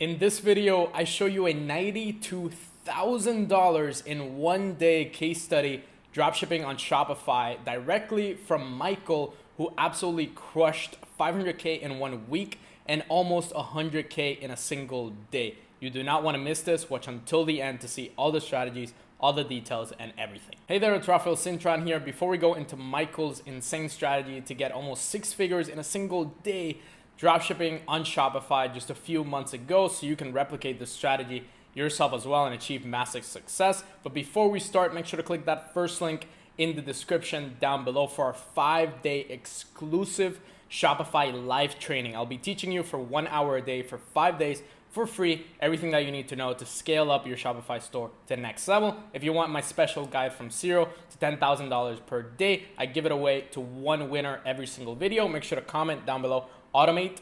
In this video, I show you a $92,000 in 1 day case study dropshipping on Shopify directly from Michael, who absolutely crushed 500K in 1 week and almost 100K in a single day. You do not want to miss this. Watch until the end to see all the strategies, all the details, and everything. Hey there, it's Rafael Cintron here. Before we go into Michael's insane strategy to get almost 6 figures in a single day, dropshipping on Shopify just a few months ago, so you can replicate this strategy yourself as well and achieve massive success. But before we start, make sure to click that first link in the description down below for our 5-day exclusive Shopify live training. I'll be teaching you for 1 hour a day for 5 days for free, everything that you need to know to scale up your Shopify store to the next level. If you want my special guide from $0 to $10,000 per day, I give it away to one winner every single video. Make sure to comment down below, automate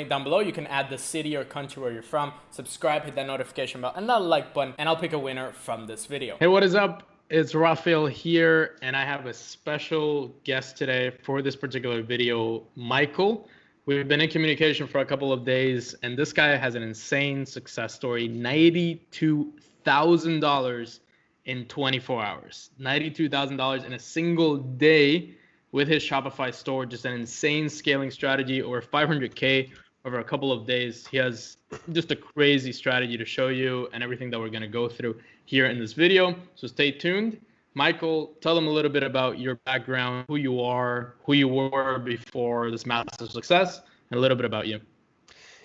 down below. You can add the city or country where you're from, subscribe, hit that notification bell and that like button, and I'll pick a winner from this video. Hey, what is up? It's Rafael here, and I have a special guest today for this particular video, Michael. We've been in communication for a couple of days, and this guy has an insane success story. $92,000 in 24 hours. $92,000 in a single day with his Shopify store. Just an insane scaling strategy, over 500K over a couple of days. He has just a crazy strategy to show you and everything that we're going to go through here in this video. So stay tuned. Michael, tell them a little bit about your background, who you are, who you were before this massive success, and a little bit about you.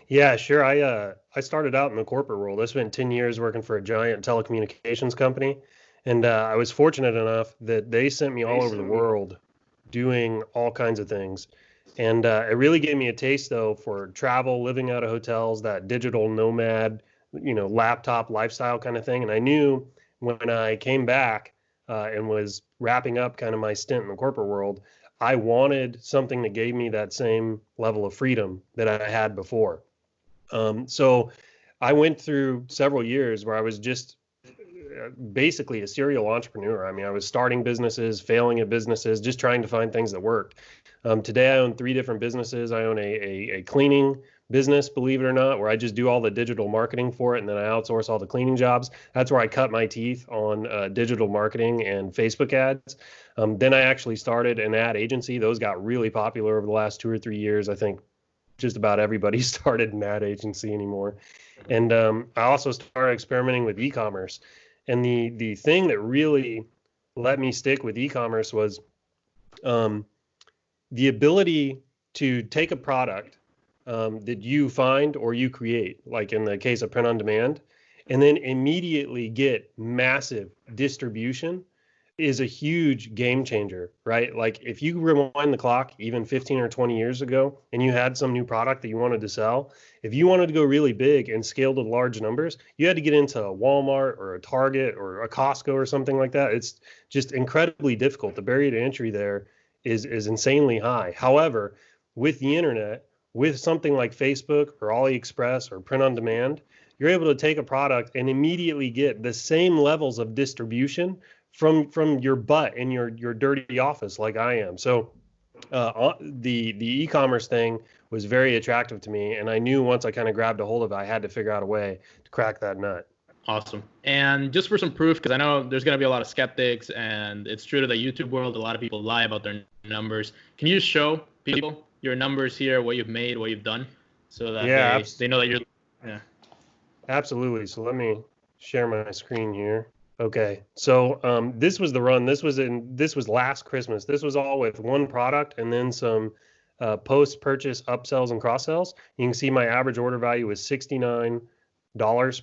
Yeah, sure. I started out in the corporate world. I spent 10 years working for a giant telecommunications company, and I was fortunate enough that they sent me all over the world doing all kinds of things. And it really gave me a taste, though, for travel, living out of hotels, that digital nomad, laptop lifestyle kind of thing. And I knew when I came back and was wrapping up kind of my stint in the corporate world, I wanted something that gave me that same level of freedom that I had before. So I went through several years where I was just basically a serial entrepreneur. I mean, I was starting businesses, failing at businesses, just trying to find things that worked. Today, I own 3 different businesses. I own a cleaning business, believe it or not, where I just do all the digital marketing for it, and then I outsource all the cleaning jobs. That's where I cut my teeth on digital marketing and Facebook ads. Then I actually started an ad agency. Those got really popular over the last 2 or 3 years. I think just about everybody started an ad agency anymore. And I also started experimenting with e-commerce. And the thing that really let me stick with e-commerce was the ability to take a product that you find or you create, like in the case of print on demand, and then immediately get massive distribution is a huge game changer, right? Like if you rewind the clock even 15 or 20 years ago and you had some new product that you wanted to sell, if you wanted to go really big and scale to large numbers, you had to get into a Walmart or a Target or a Costco or something like that. It's just incredibly difficult. The barrier to entry there is insanely high. However, with the internet, with something like Facebook or AliExpress or print on demand, you're able to take a product and immediately get the same levels of distribution from your butt in your dirty office like I am. So the e-commerce thing was very attractive to me, and I knew once I kind of grabbed a hold of it, I had to figure out a way to crack that nut. Awesome. And just for some proof, because I know there's going to be a lot of skeptics, and it's true to the YouTube world, a lot of people lie about their numbers. Can you just show people your numbers here, what you've made, what you've done, so that they know that you're... Yeah. Absolutely. So let me share my screen here. Okay, so this was the run. This was last Christmas. This was all with one product and then some post-purchase upsells and cross-sells. You can see my average order value was $69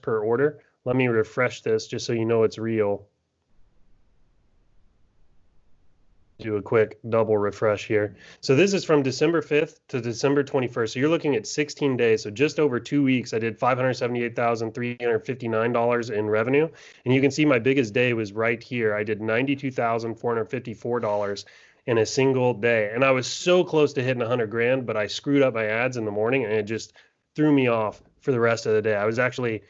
per order. Let me refresh this just so you know it's real. Do a quick double refresh here. So this is from December 5th to December 21st. So you're looking at 16 days. So just over 2 weeks, I did $578,359 in revenue. And you can see my biggest day was right here. I did $92,454 in a single day. And I was so close to hitting 100 grand, but I screwed up my ads in the morning and it just threw me off for the rest of the day. I was actually...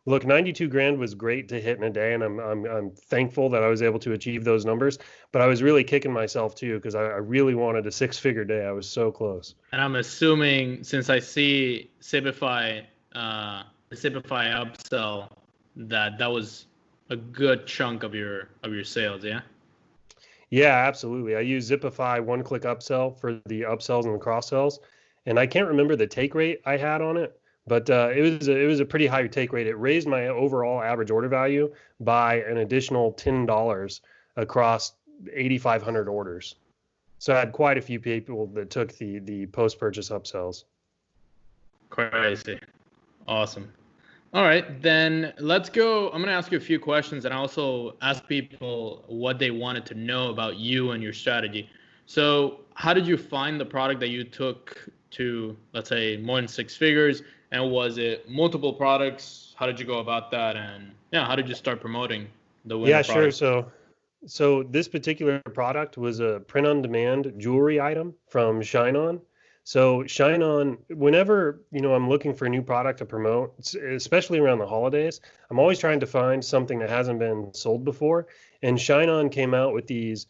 Look, 92 grand was great to hit in a day, and I'm thankful that I was able to achieve those numbers. But I was really kicking myself too because I really wanted a 6-figure day. I was so close. And I'm assuming, since I see Shopify Zipify upsell, that was a good chunk of your sales, yeah? Yeah, absolutely. I use Zipify one-click upsell for the upsells and the cross sells, and I can't remember the take rate I had on it, but it was a pretty high take rate. It raised my overall average order value by an additional $10 across 8,500 orders. So I had quite a few people that took the post-purchase upsells. Crazy. Awesome. All right, then let's go. I'm going to ask you a few questions and also ask people what they wanted to know about you and your strategy. So, how did you find the product that you took to, let's say, more than six figures? And was it multiple products? How did you go about that? And yeah, how did you start promoting the winning Yeah, sure. product? So this particular product was a print-on-demand jewelry item from Shine On. So Shine On, whenever, I'm looking for a new product to promote, especially around the holidays, I'm always trying to find something that hasn't been sold before. And Shine On came out with these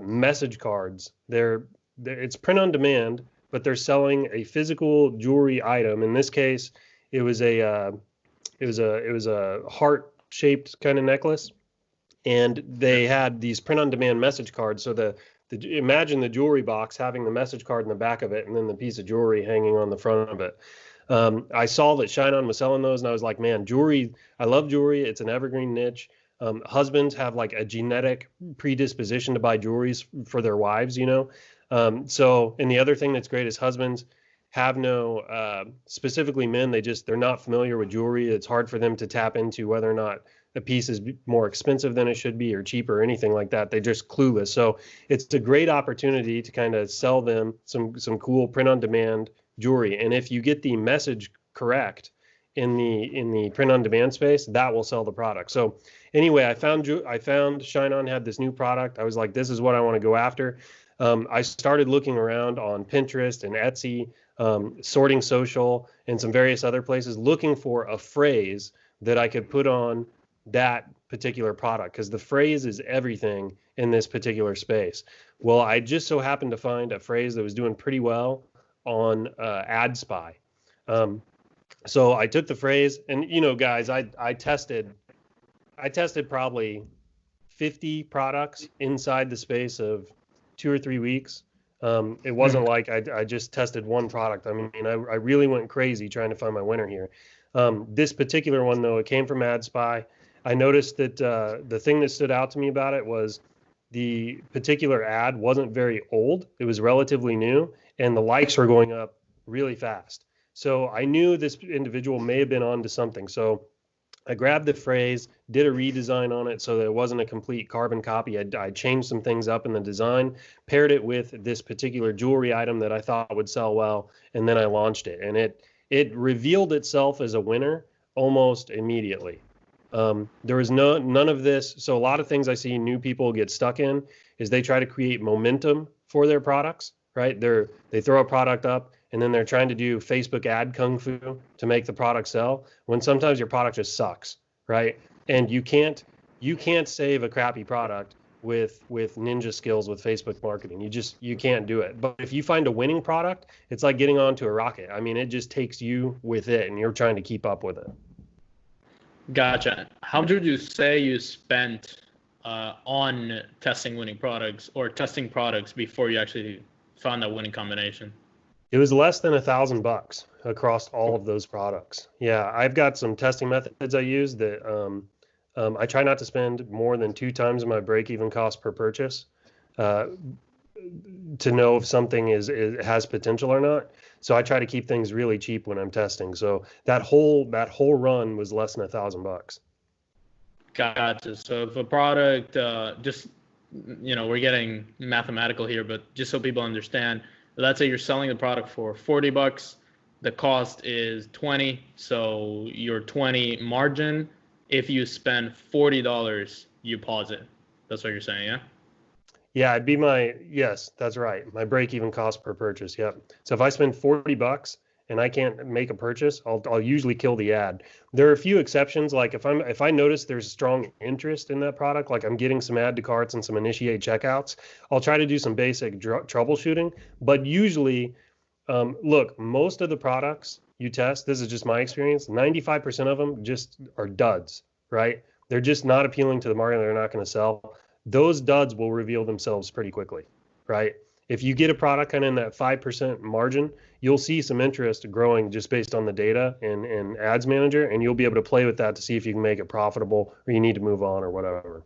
message cards. It's print on demand, but they're selling a physical jewelry item. In this case, it was a heart-shaped kind of necklace, and they had these print-on-demand message cards. So imagine the jewelry box having the message card in the back of it, and then the piece of jewelry hanging on the front of it. I saw that Shine On was selling those, and I was like, man, jewelry. I love jewelry. It's an evergreen niche. Husbands have like a genetic predisposition to buy jewelries for their wives, and the other thing that's great is husbands have no, specifically men, they're not familiar with jewelry. It's hard for them to tap into whether or not a piece is more expensive than it should be or cheaper or anything like that. They're just clueless. So it's a great opportunity to kind of sell them some cool print on demand jewelry. And if you get the message correct in the print on demand space, that will sell the product. So anyway, I found Shine On had this new product. I was like, this is what I want to go after. I started looking around on Pinterest and Etsy, Sorting Social, and some various other places, looking for a phrase that I could put on that particular product, because the phrase is everything in this particular space. Well, I just so happened to find a phrase that was doing pretty well on AdSpy. So I took the phrase, and guys, I tested probably 50 products inside the space of 2 or 3 weeks. It wasn't like I just tested one product. I mean, I really went crazy trying to find my winner here. This particular one, though, it came from AdSpy. I noticed that the thing that stood out to me about it was the particular ad wasn't very old. It was relatively new, and the likes were going up really fast. So I knew this individual may have been onto something. So I grabbed the phrase, did a redesign on it so that it wasn't a complete carbon copy. I changed some things up in the design, paired it with this particular jewelry item that I thought would sell well, and then I launched it. And it revealed itself as a winner almost immediately. There was none of this. So a lot of things I see new people get stuck in is they try to create momentum for their products, right? They throw a product up and then they're trying to do Facebook ad kung fu to make the product sell, when sometimes your product just sucks, right? And you can't save a crappy product with ninja skills with Facebook marketing. You can't do it. But if you find a winning product, it's like getting onto a rocket. I mean, it just takes you with it and you're trying to keep up with it. Gotcha. How much would you say you spent on testing winning products or testing products before you actually found that winning combination? It was less than $1,000 across all of those products. Yeah, I've got some testing methods I use that I try not to spend more than 2 times my break-even cost per purchase to know if something has potential or not. So I try to keep things really cheap when I'm testing. So that whole run was less than $1,000. Gotcha. So if a product, we're getting mathematical here, but just so people understand, let's say you're selling the product for $40, the cost is $20, so your 20 margin. If you spend $40, you pause it. That's what you're saying, yeah? Yeah, yes, that's right. My break-even cost per purchase. Yep. So if I spend $40 and I can't make a purchase, I'll usually kill the ad. There are a few exceptions. Like if I notice there's strong interest in that product, like I'm getting some add to carts and some initiate checkouts, I'll try to do some basic troubleshooting. But usually, look, most of the products you test, this is just my experience, 95% of them just are duds, right? They're just not appealing to the market. They're not going to sell. Those duds will reveal themselves pretty quickly, right? If you get a product kind of in that 5% margin, you'll see some interest growing just based on the data and ads manager, and you'll be able to play with that to see if you can make it profitable or you need to move on or whatever.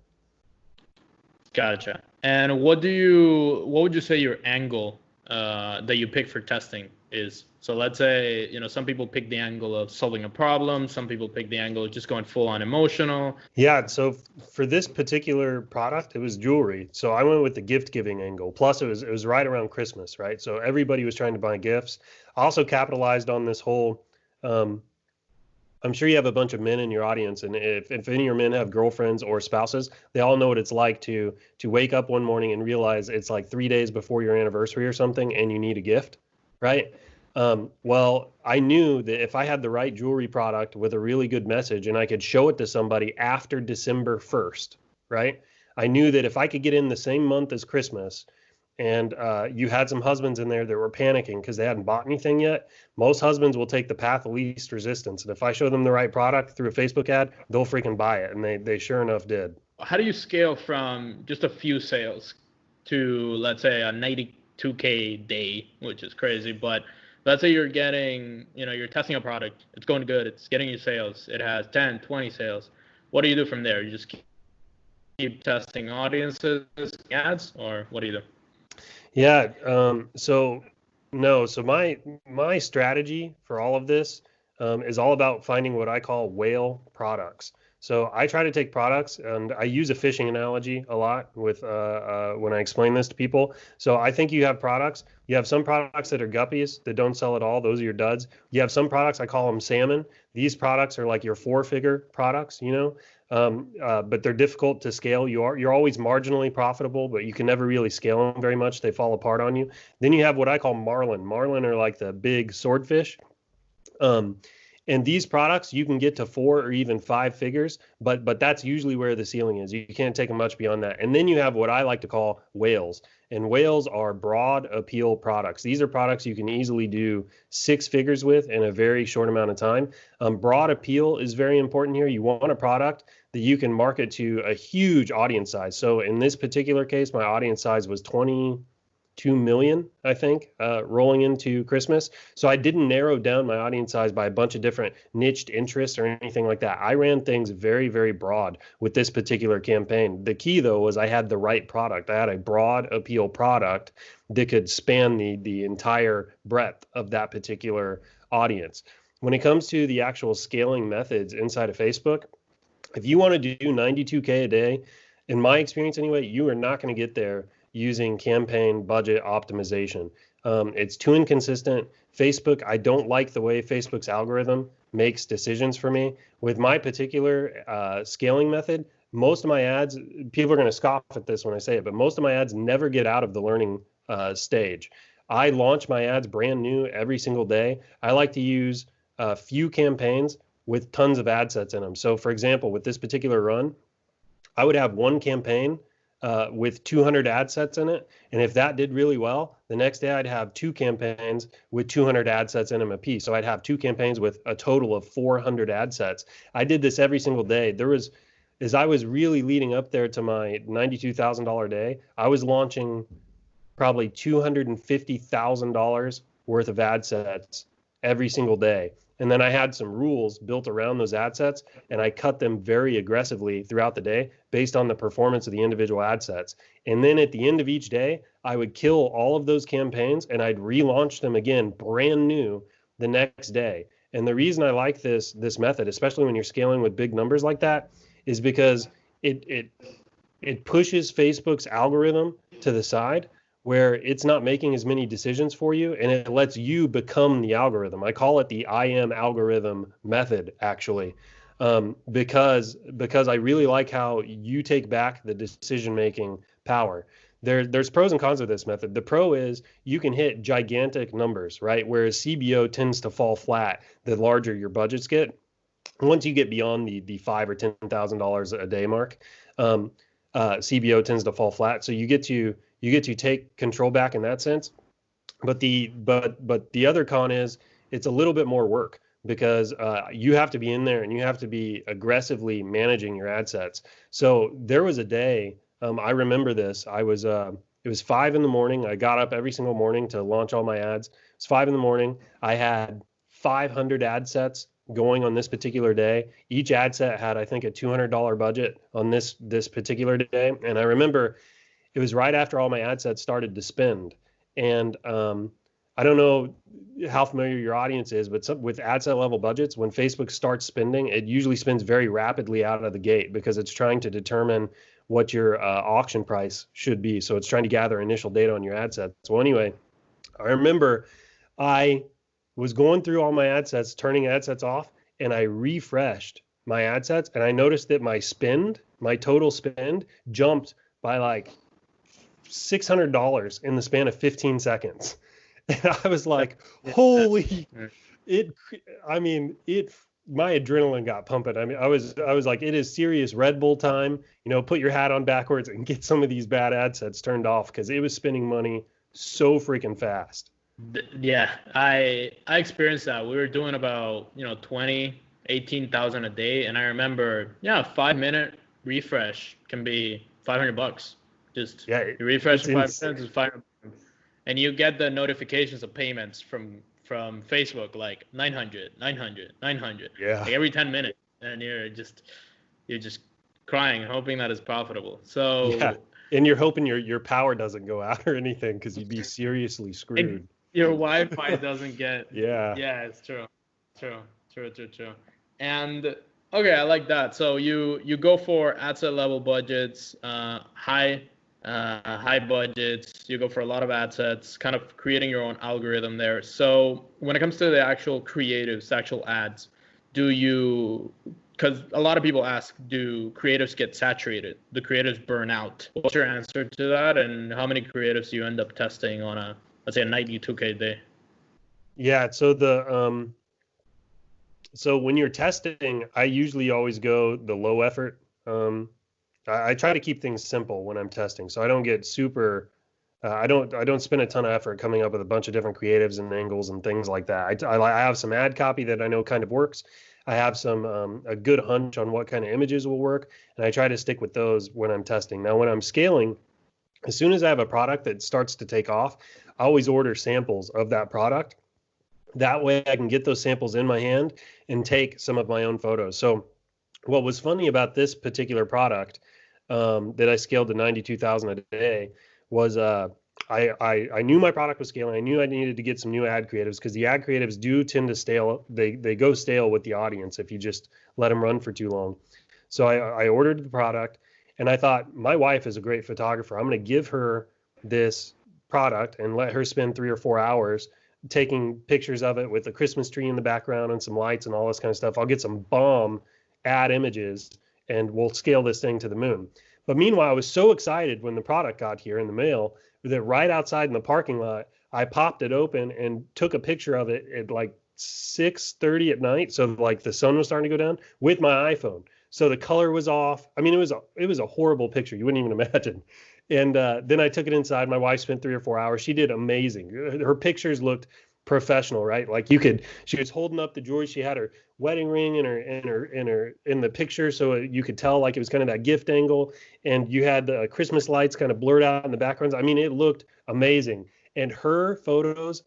Gotcha. And what would you say your angle that you pick for testing is? So let's say, some people pick the angle of solving a problem. Some people pick the angle of just going full on emotional. Yeah. So for this particular product, it was jewelry. So I went with the gift giving angle. Plus it was right around Christmas, right? So everybody was trying to buy gifts. I also capitalized on this whole, I'm sure you have a bunch of men in your audience, and if any of your men have girlfriends or spouses, they all know what it's like to wake up one morning and realize it's like 3 days before your anniversary or something, and you need a gift, right? Well, I knew that if I had the right jewelry product with a really good message and I could show it to somebody after December 1st, right? I knew that if I could get in the same month as Christmas, and you had some husbands in there that were panicking because they hadn't bought anything yet. Most husbands will take the path of least resistance. And if I show them the right product through a Facebook ad, they'll freaking buy it. And they sure enough did. How do you scale from just a few sales to, let's say, a 92K day, which is crazy, but let's say you're getting, you're testing a product, it's going good, it's getting you sales, it has 10, 20 sales. What do you do from there? You just keep testing audiences, ads, or what do you do? Yeah. So my strategy for all of this is all about finding what I call whale products. So I try to take products, and I use a fishing analogy a lot with when I explain this to people. So I think you have products. You have some products that are guppies that don't sell at all. Those are your duds. You have some products, I call them salmon. These products are like your 4-figure products, but they're difficult to scale. You're always marginally profitable, but you can never really scale them very much. They fall apart on you. Then you have what I call marlin. Marlin are like the big swordfish. And these products, you can get to 4 or even 5 figures, but that's usually where the ceiling is. You can't take them much beyond that. And then you have what I like to call whales. And whales are broad appeal products. These are products you can easily do 6 figures with in a very short amount of time. Broad appeal is very important here. You want a product that you can market to a huge audience size. So in this particular case, my audience size was 22 million, I think, rolling into Christmas. So I didn't narrow down my audience size by a bunch of different niched interests or anything like that. I ran things very, very broad with this particular campaign. The key, though, was I had the right product. I had a broad appeal product that could span the entire breadth of that particular audience. When it comes to the actual scaling methods inside of Facebook, if you want to do 92K a day, in my experience anyway, you are not going to get there using campaign budget optimization. It's too inconsistent. Facebook, I don't like the way Facebook's algorithm makes decisions for me. With my particular scaling method, most of my ads, people are going to scoff at this when I say it, but most of my ads never get out of the learning stage. I launch my ads brand new every single day. I like to use a few campaigns with tons of ad sets in them. So for example, with this particular run, I would have one campaign with 200 ad sets in it. And if that did really well, the next day I'd have 2 campaigns with 200 ad sets in them a piece. So I'd have 2 campaigns with a total of 400 ad sets. I did this every single day. As I was really leading up there to my $92,000 day, I was launching probably $250,000 worth of ad sets every single day. And then I had some rules built around those ad sets, and I cut them very aggressively throughout the day based on the performance of the individual ad sets. And then at the end of each day, I would kill all of those campaigns and I'd relaunch them again brand new the next day. And the reason I like this method, especially when you're scaling with big numbers like that, is because it pushes Facebook's algorithm to the side, where it's not making as many decisions for you, and it lets you become the algorithm. I call it the I am algorithm method, actually, because I really like how you take back the decision-making power. There's pros and cons of this method. The pro is you can hit gigantic numbers, right? Whereas CBO tends to fall flat the larger your budgets get. Once you get beyond the $5,000 or $10,000 a day mark, CBO tends to fall flat. So you get to take control back in that sense. But the other con is it's a little bit more work because you have to be in there and you have to be aggressively managing your ad sets. So there was a day, I remember this. It was 5 a.m. I got up every single morning to launch all my ads. It's 5 a.m. I had 500 ad sets going on this particular day. Each ad set had, I think, a $200 budget on this particular day. And I remember it was right after all my ad sets started to spend. And I don't know how familiar your audience is, but with ad set level budgets, when Facebook starts spending, it usually spends very rapidly out of the gate because it's trying to determine what your auction price should be. So it's trying to gather initial data on your ad sets. So anyway, I remember I was going through all my ad sets, turning ad sets off, and I refreshed my ad sets, and I noticed that my total spend jumped by like $600 in the span of 15 seconds. And I was like, holy, my adrenaline got pumping. I mean, I was like, it is serious Red Bull time, put your hat on backwards and get some of these bad ad sets turned off because it was spending money so freaking fast. Yeah, I experienced that. We were doing about 18,000 a day, and I remember 5-minute refresh can be $500. Just you refresh for 5 minutes is $500, and you get the notifications of payments from Facebook like 900. Yeah. Like every 10 minutes, and you're just crying, hoping that it's profitable. So yeah. And you're hoping your power doesn't go out or anything because you'd be seriously screwed. Your Wi-Fi doesn't get. Yeah, it's true. And okay, I like that. So you go for ad set level budgets, high budgets. You go for a lot of ad sets, kind of creating your own algorithm there. So when it comes to the actual creatives, actual ads, because a lot of people ask, do creatives get saturated? Do creatives burn out? What's your answer to that? And how many creatives do you end up testing on a, let's say, a 92K day? Yeah. So so when you're testing, I usually always go the low effort. I try to keep things simple when I'm testing, so I don't get super. I don't spend a ton of effort coming up with a bunch of different creatives and angles and things like that. I have some ad copy that I know kind of works. I have some a good hunch on what kind of images will work, and I try to stick with those when I'm testing. Now, when I'm scaling, as soon as I have a product that starts to take off, I always order samples of that product. That way I can get those samples in my hand and take some of my own photos. So what was funny about this particular product that I scaled to 92,000 a day was I knew my product was scaling. I knew I needed to get some new ad creatives because the ad creatives do tend to stale. They go stale with the audience if you just let them run for too long. So I ordered the product, and I thought, my wife is a great photographer. I'm going to give her this product and let her spend 3 or 4 hours taking pictures of it with the Christmas tree in the background and some lights and all this kind of stuff. I'll get some bomb ad images and we'll scale this thing to the moon. But meanwhile, I was so excited when the product got here in the mail that right outside in the parking lot, I popped it open and took a picture of it at like 6:30 at night. So like the sun was starting to go down with my iPhone. So the color was off. I mean, it was a horrible picture. You wouldn't even imagine. And then I took it inside. My wife spent 3 or 4 hours. She did amazing. Her pictures looked professional, right? Like she was holding up the jewelry. She had her wedding ring in the picture, so you could tell like it was kind of that gift angle. And you had the Christmas lights kind of blurred out in the backgrounds. I mean, it looked amazing. And her photos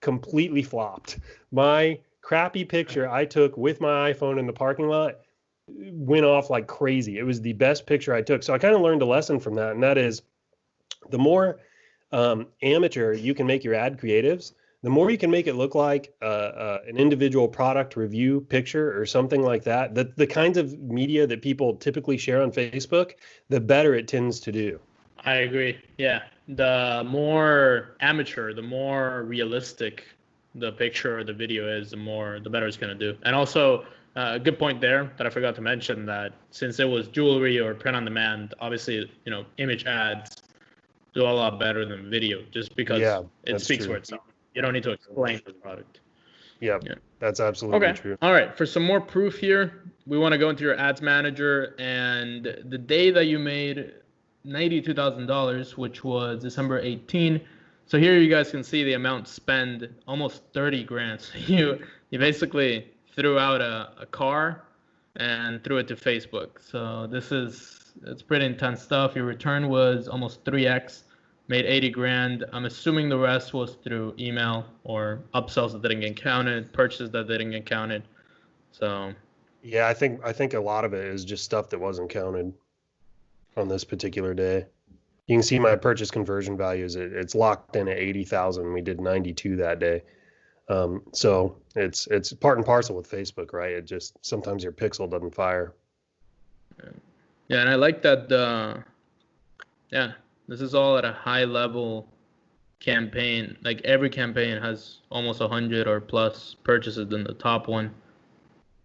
completely flopped. My crappy picture I took with my iPhone in the parking lot went off like crazy. It was the best picture I took. So I kind of learned a lesson from that, and that is the more amateur you can make your ad creatives, the more you can make it look like an individual product review picture or something like that. The kinds of media that people typically share on Facebook, the better it tends to do. I agree. Yeah. The more amateur, the more realistic the picture or the video is, the better it's going to do. And also, a good point there that I forgot to mention, that since it was jewelry or print on demand, obviously, image ads do a lot better than video just because it speaks for itself. You don't need to explain the product. Yeah, that's absolutely true. All right. For some more proof here, we want to go into your ads manager, and the day that you made $92,000, which was December 18, So here you guys can see the amount spent, almost 30 grand. So you basically threw out a car and threw it to Facebook. So it's pretty intense stuff. Your return was almost 3x, made 80 grand. I'm assuming the rest was through email or upsells that didn't get counted, purchases that didn't get counted. So Yeah, I think a lot of it is just stuff that wasn't counted on this particular day. You can see my purchase conversion values. It's locked in at 80,000. We did 92 that day. So it's part and parcel with Facebook, right? It just sometimes your pixel doesn't fire. yeah, and I like that. Yeah, this is all at a high level campaign. Like every campaign has almost 100 or plus purchases than the top one.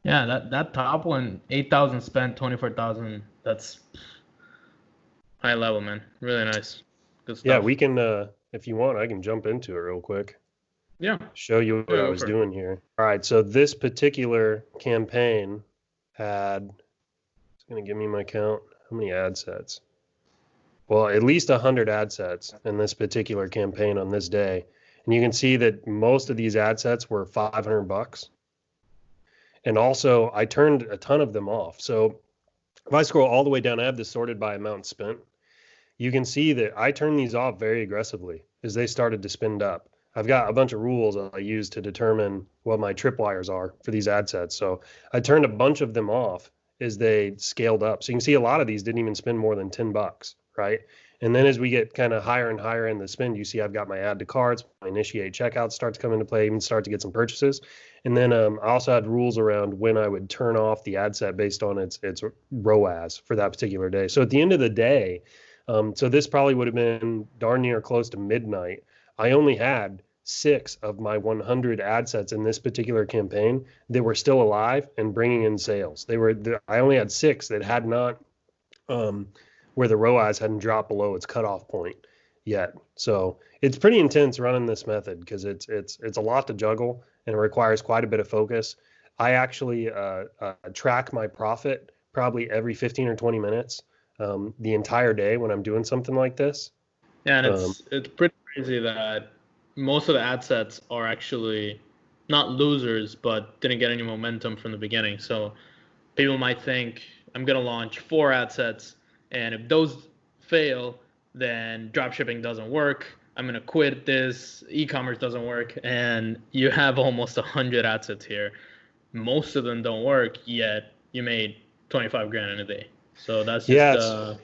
Yeah, that top one, 8,000 spent, 24,000. That's high level, man. Really nice. Good stuff. Yeah, we can, if you want, I can jump into it real quick. Yeah. Show you what I was doing here. All right, so this particular campaign had, it's going to give me my count. How many ad sets? Well, at least 100 ad sets in this particular campaign on this day. And you can see that most of these ad sets were $500. And also, I turned a ton of them off. So if I scroll all the way down, I have this sorted by amount spent. You can see that I turned these off very aggressively as they started to spin up. I've got a bunch of rules I use to determine what my tripwires are for these ad sets. So I turned a bunch of them off as they scaled up. So you can see a lot of these didn't even spend more than $10, right? And then as we get kind of higher and higher in the spend, you see I've got my add to carts, my initiate checkout start to come into play, even start to get some purchases. And then I also had rules around when I would turn off the ad set based on its ROAS for that particular day. So at the end of the day, so this probably would have been darn near close to midnight. I only had 6 of my 100 ad sets in this particular campaign that were still alive and bringing in sales. I only had 6 that had not, where the ROAS hadn't dropped below its cutoff point yet. So it's pretty intense running this method because it's a lot to juggle and it requires quite a bit of focus. I actually track my profit probably every 15 or 20 minutes. The entire day when I'm doing something like this. Yeah, and it's pretty crazy that most of the ad sets are actually not losers, but didn't get any momentum from the beginning. So people might think I'm gonna launch 4 ad sets, and if those fail, then dropshipping doesn't work. I'm gonna quit this. E-commerce doesn't work, and you have almost 100 ad sets here. Most of them don't work, yet you made 25 grand in a day. So that's just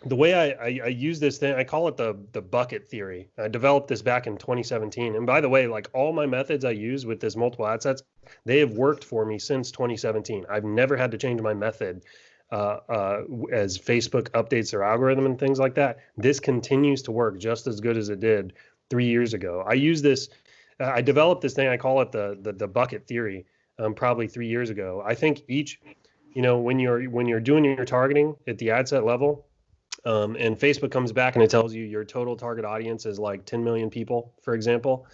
the way I use this thing. I call it the bucket theory. I developed this back in 2017. And by the way, like all my methods I use with this multiple ad sets, they have worked for me since 2017. I've never had to change my method as Facebook updates their algorithm and things like that. This continues to work just as good as it did 3 years ago. I use this. I developed this thing. I call it the bucket theory. Probably 3 years ago. I think each. When you're doing your targeting at the ad set level, and Facebook comes back and it tells you your total target audience is like 10 million people, for example,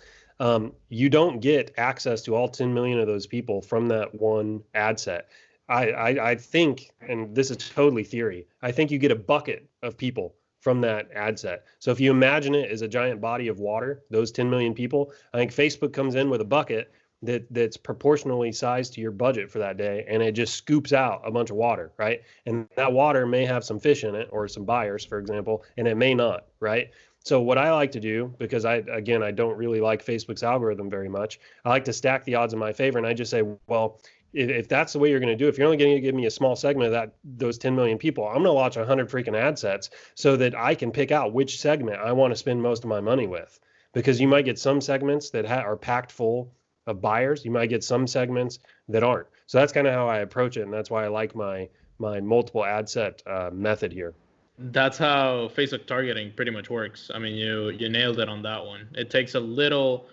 you don't get access to all 10 million of those people from that one ad set. I think, and this is totally theory, I think you get a bucket of people from that ad set. So if you imagine it as a giant body of water, those 10 million people, I think Facebook comes in with a bucket that's proportionally sized to your budget for that day, and it just scoops out a bunch of water, right? And that water may have some fish in it or some buyers, for example, and it may not, right? So what I like to do, because I don't really like Facebook's algorithm very much, I like to stack the odds in my favor, and I just say, well, if that's the way you're going to do, if you're only going to give me a small segment of those 10 million people, I'm going to launch 100 freaking ad sets so that I can pick out which segment I want to spend most of my money with. Because you might get some segments that are packed full of buyers. You might get some segments that aren't. So that's kind of how I approach it, and that's why I like my multiple ad set method here. That's how Facebook targeting pretty much works. I mean, you nailed it on that one. It takes a little,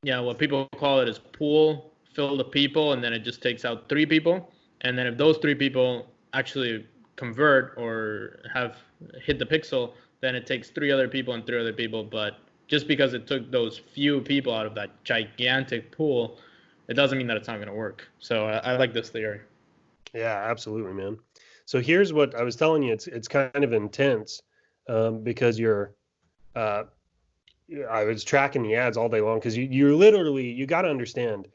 what people call it is pool, fill the people, and then it just takes out 3 people. And then if those 3 people actually convert or have hit the pixel, then it takes 3 other people and 3 other people. But just because it took those few people out of that gigantic pool, it doesn't mean that it's not going to work. So I like this theory. Yeah, absolutely, man. So here's what I was telling you. It's kind of intense because you're I was tracking the ads all day long because you literally, you got to understand,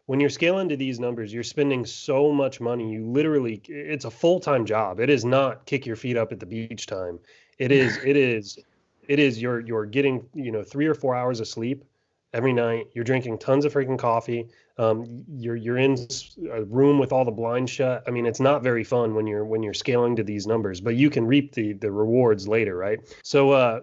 when you're scaling to these numbers, you're spending so much money. You literally, it's a full-time job. It is not kick your feet up at the beach time. It is you're getting, 3 or 4 hours of sleep every night. You're drinking tons of freaking coffee. You're in a room with all the blinds shut. I mean, it's not very fun when you're scaling to these numbers, but you can reap the rewards later, right? So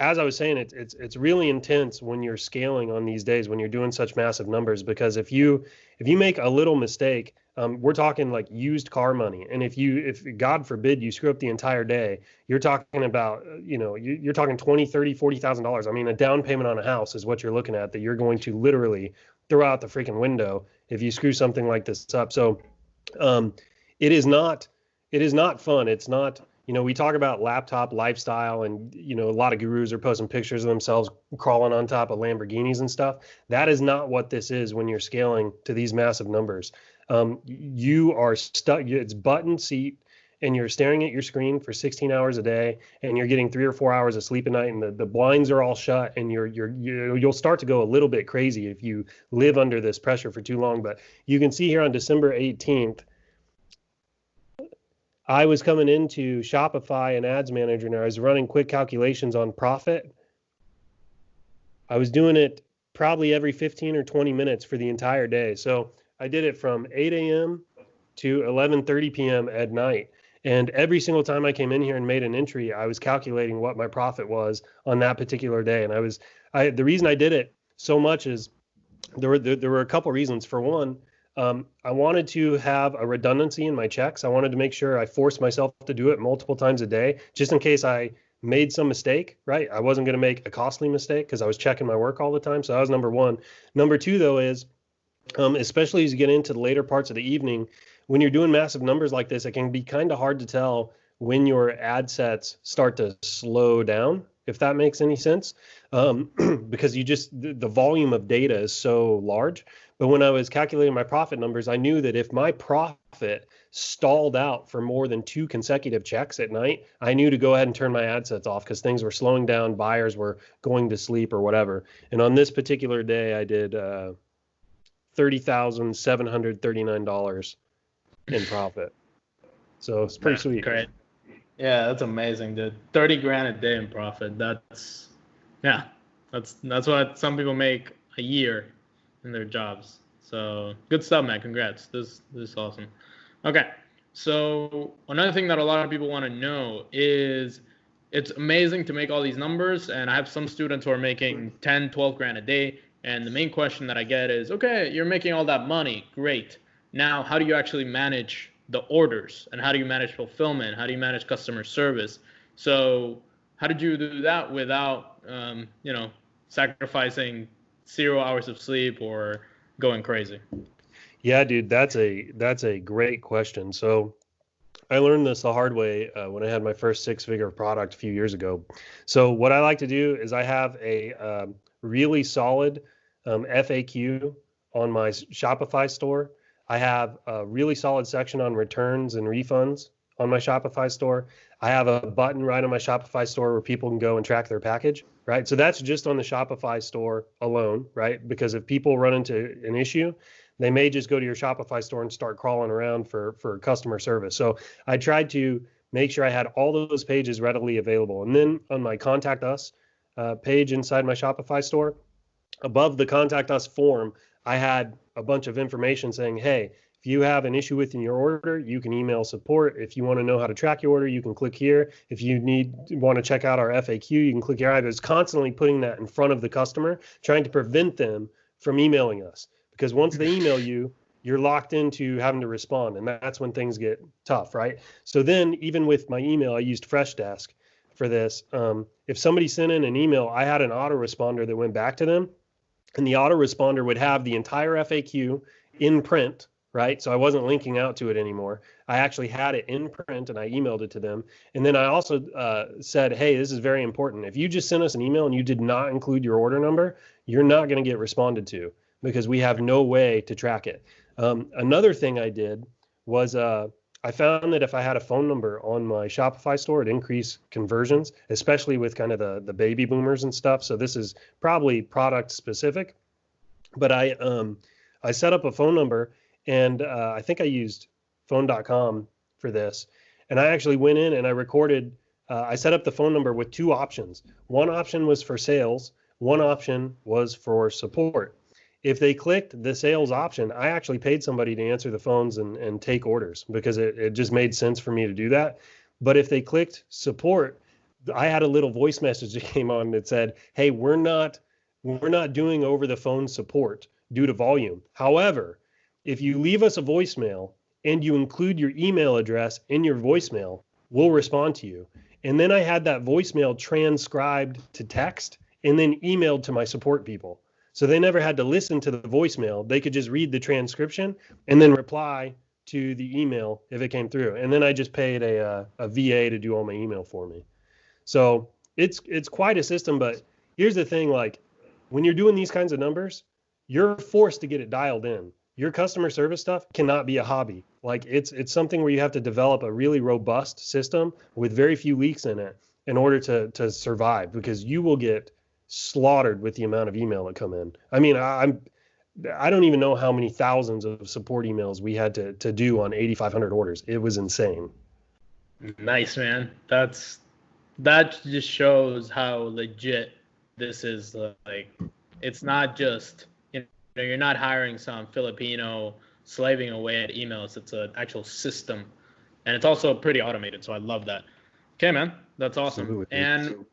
as I was saying, it's really intense when you're scaling on these days when you're doing such massive numbers, because if you make a little mistake, we're talking like used car money, and if God forbid you screw up the entire day, you're talking about you're talking 20, 30, $40,000. I mean, a down payment on a house is what you're looking at, that you're going to literally throw out the freaking window if you screw something like this up. So um, it is not fun. It's not, we talk about laptop lifestyle, and, a lot of gurus are posting pictures of themselves crawling on top of Lamborghinis and stuff. That is not what this is when you're scaling to these massive numbers. You are stuck. It's button seat, and you're staring at your screen for 16 hours a day, and you're getting 3 or 4 hours of sleep a night, and the blinds are all shut, and you'll start to go a little bit crazy if you live under this pressure for too long. But you can see here on December 18th, I was coming into Shopify and Ads Manager, and I was running quick calculations on profit. I was doing it probably every 15 or 20 minutes for the entire day. So I did it from 8 a.m. to 11:30 p.m. at night. And every single time I came in here and made an entry, I was calculating what my profit was on that particular day. And the reason I did it so much is there were a couple reasons. For one, I wanted to have a redundancy in my checks. I wanted to make sure I forced myself to do it multiple times a day, just in case I made some mistake, right? I wasn't going to make a costly mistake because I was checking my work all the time. So that was number one. Number two, though, is especially as you get into the later parts of the evening, when you're doing massive numbers like this, it can be kind of hard to tell when your ad sets start to slow down, if that makes any sense, because the volume of data is so large. But when I was calculating my profit numbers, I knew that if my profit stalled out for more than 2 consecutive checks at night, I knew to go ahead and turn my ad sets off because things were slowing down, buyers were going to sleep or whatever. And on this particular day, I did $30,739 in profit. So it's pretty sweet. Great. Yeah, that's amazing, dude. 30 grand a day in profit. That's what some people make a year in their jobs. So good stuff, man. Congrats. This is awesome. Okay. So another thing that a lot of people want to know is, it's amazing to make all these numbers, and I have some students who are making 10, 12 grand a day. And the main question that I get is, okay, you're making all that money. Great. Now, how do you actually manage the orders, and how do you manage fulfillment? How do you manage customer service? So how did you do that without, sacrificing 0 hours of sleep or going crazy? Yeah, dude, that's a great question. So I learned this the hard way when I had my first 6-figure product a few years ago. So what I like to do is I have a really solid FAQ on my Shopify store. I have a really solid section on returns and refunds on my Shopify store. I have a button right on my Shopify store where people can go and track their package, right? So that's just on the Shopify store alone, right? Because if people run into an issue, they may just go to your Shopify store and start crawling around for customer service. So I tried to make sure I had all those pages readily available. And then on my Contact Us page inside my Shopify store, above the Contact Us form, I had a bunch of information saying, hey, if you have an issue within your order, you can email support. If you want to know how to track your order, you can click here. If you want to check out our FAQ, you can click here. I was constantly putting that in front of the customer, trying to prevent them from emailing us. Because once they email you, you're locked into having to respond. And that's when things get tough, right? So then even with my email, I used Freshdesk for this. If somebody sent in an email, I had an autoresponder that went back to them. And the autoresponder would have the entire FAQ in print, right? So I wasn't linking out to it anymore. I actually had it in print and I emailed it to them. And then I also said, hey, this is very important. If you just sent us an email and you did not include your order number, you're not going to get responded to because we have no way to track it. Another thing I did was I found that if I had a phone number on my Shopify store, it increased conversions, especially with kind of the baby boomers and stuff. So this is probably product specific, but I set up a phone number, and I think I used phone.com for this. And I actually went in and I recorded, I set up the phone number with two options. One option was for sales. One option was for support. If they clicked the sales option, I actually paid somebody to answer the phones and take orders because it just made sense for me to do that. But if they clicked support, I had a little voice message that came on that said, hey, we're not doing over the phone support due to volume. However, if you leave us a voicemail and you include your email address in your voicemail, we'll respond to you. And then I had that voicemail transcribed to text and then emailed to my support people. So they never had to listen to the voicemail. They could just read the transcription and then reply to the email if it came through. And then I just paid a VA to do all my email for me. So it's quite a system. But here's the thing, like when you're doing these kinds of numbers, you're forced to get it dialed in. Your customer service stuff cannot be a hobby. Like it's something where you have to develop a really robust system with very few leaks in it in order to survive, because you will get slaughtered with the amount of email that come in. I mean, I don't even know how many thousands of support emails we had to do on 8,500 orders. It was insane. Nice, man. That just shows how legit this is. Like, it's not just, you're not hiring some Filipino slaving away at emails. It's an actual system, and it's also pretty automated. So I love that. Okay, man, that's awesome. Absolutely. And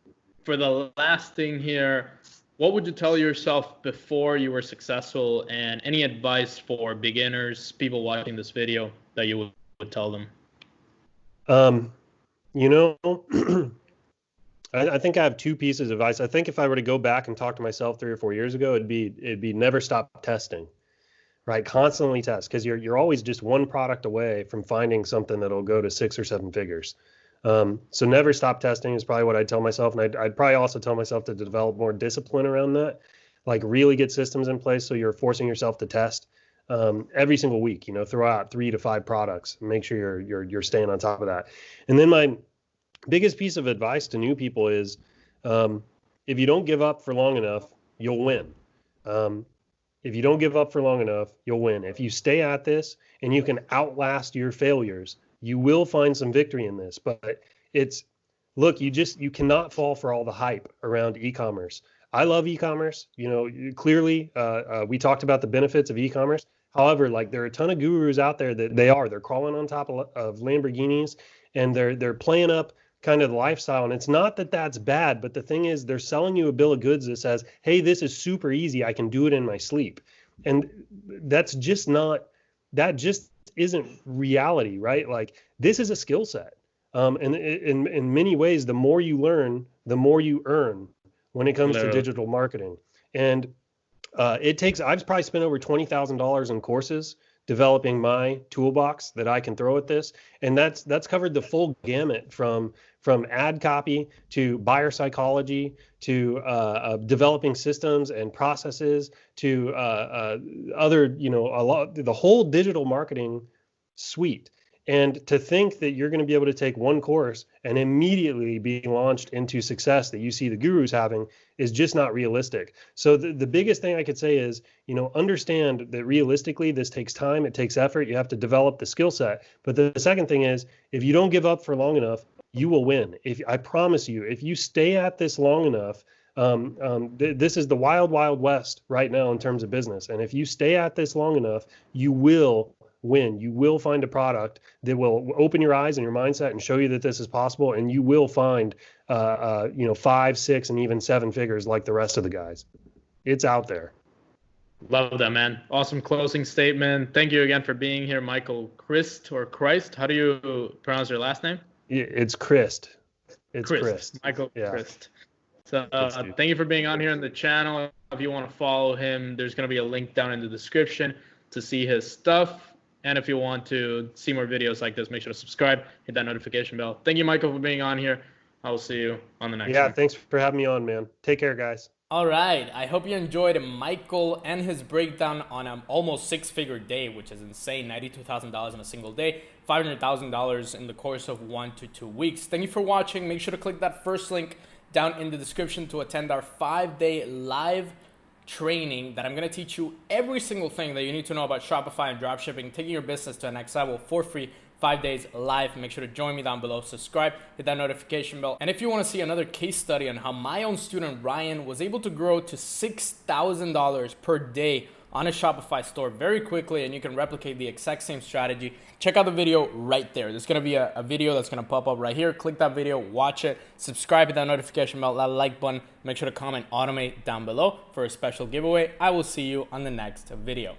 for the last thing here, what would you tell yourself before you were successful, and any advice for beginners, people watching this video, that you would tell them? I think I have two pieces of advice. I think if I were to go back and talk to myself 3 or 4 years ago, it'd be never stop testing, right? Constantly test, because you're always just one product away from finding something that'll go to 6 or 7 figures. So never stop testing is probably what I'd tell myself. And I'd probably also tell myself to develop more discipline around that, like really get systems in place so you're forcing yourself to test every single week, throw out 3 to 5 products, and make sure you're staying on top of that. And then my biggest piece of advice to new people is, if you don't give up for long enough, you'll win. If you don't give up for long enough, you'll win. If you stay at this and you can outlast your failures, you will find some victory in this. But you cannot fall for all the hype around e-commerce. I love e-commerce. Clearly, we talked about the benefits of e-commerce. However, like there are a ton of gurus out there that they're crawling on top of Lamborghinis, and they're playing up kind of the lifestyle. And it's not that that's bad, but the thing is, they're selling you a bill of goods that says, hey, this is super easy. I can do it in my sleep. And that just isn't reality, right? Like this is a skill set. And in many ways, the more you learn, the more you earn when it comes to digital marketing. And I've probably spent over $20,000 in courses developing my toolbox that I can throw at this. And that's covered the full gamut from ad copy to buyer psychology to developing systems and processes to other, the whole digital marketing suite. And to think that you're going to be able to take one course and immediately be launched into success that you see the gurus having is just not realistic. So the biggest thing I could say is, understand that realistically, this takes time, it takes effort, you have to develop the skill set. But the second thing is, if you don't give up for long enough, you will win. I promise you, if you stay at this long enough, this is the wild, wild west right now in terms of business. And if you stay at this long enough, you will win. You will find a product that will open your eyes and your mindset and show you that this is possible, and you will find 5, 6, and even 7 figures like the rest of the guys. It's out there. Love that, man. Awesome closing statement. Thank you again for being here, Michael Christ, or Christ. How do you pronounce your last name? It's Christ. It's Christ. Michael Christ. So thank you for being on here on the channel. If you want to follow him, there's going to be a link down in the description to see his stuff. And if you want to see more videos like this, make sure to subscribe, hit that notification bell. Thank you, Michael, for being on here. I will see you on the next one. Yeah, thanks for having me on, man. Take care, guys. All right, I hope you enjoyed Michael and his breakdown on an almost six-figure day, which is insane, $92,000 in a single day, $500,000 in the course of 1 to 2 weeks. Thank you for watching. Make sure to click that first link down in the description to attend our 5-day live training that I'm going to teach you every single thing that you need to know about Shopify and dropshipping, taking your business to the next level for free. 5 days live. Make sure to join me down below. Subscribe, hit that notification bell. And if you want to see another case study on how my own student Ryan was able to grow to $6,000 per day on a Shopify store very quickly, and you can replicate the exact same strategy, check out the video right there. There's going to be a video that's going to pop up right here. Click that video, watch it, subscribe, hit that notification bell, that like button. Make sure to comment automate down below for a special giveaway. I will see you on the next video.